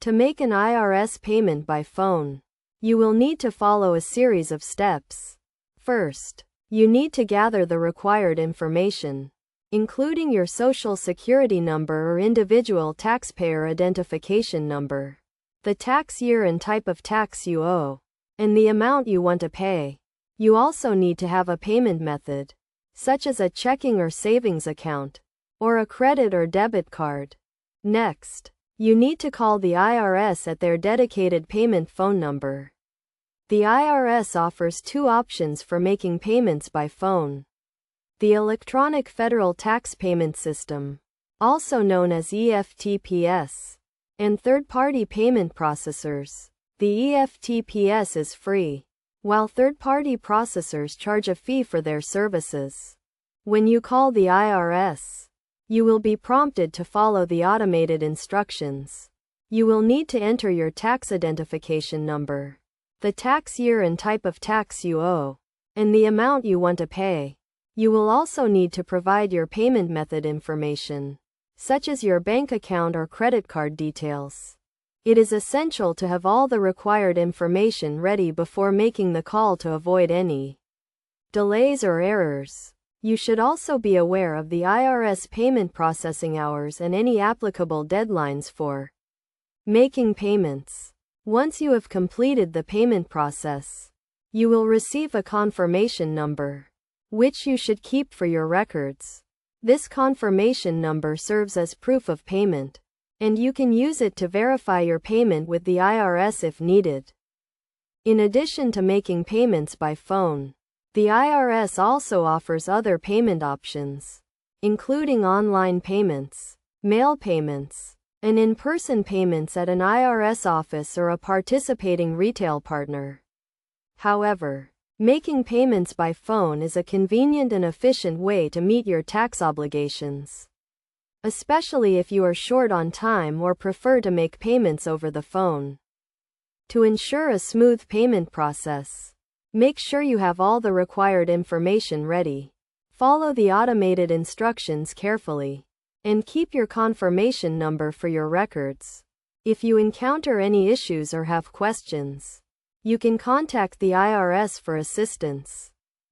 To make an IRS payment by phone, you will need to follow a series of steps. First, you need to gather the required information, including your Social Security number or individual taxpayer identification number, the tax year and type of tax you owe, and the amount you want to pay. You also need to have a payment method, such as a checking or savings account, or a credit or debit card. Next, you need to call the IRS at their dedicated payment phone number. The IRS offers two options for making payments by phone: the Electronic Federal Tax Payment System, also known as EFTPS, and third-party payment processors. The EFTPS is free, while third-party processors charge a fee for their services. When you call the IRS, you will be prompted to follow the automated instructions. You will need to enter your tax identification number, the tax year and type of tax you owe, and the amount you want to pay. You will also need to provide your payment method information, such as your bank account or credit card details. It is essential to have all the required information ready before making the call to avoid any delays or errors. You should also be aware of the IRS payment processing hours and any applicable deadlines for making payments. Once you have completed the payment process, you will receive a confirmation number, which you should keep for your records. This confirmation number serves as proof of payment, and you can use it to verify your payment with the IRS if needed. In addition to making payments by phone, the IRS also offers other payment options, including online payments, mail payments, and in-person payments at an IRS office or a participating retail partner. However, making payments by phone is a convenient and efficient way to meet your tax obligations, especially if you are short on time or prefer to make payments over the phone. To ensure a smooth payment process, make sure you have all the required information ready. Follow the automated instructions carefully, and keep your confirmation number for your records. If you encounter any issues or have questions, you can contact the IRS for assistance.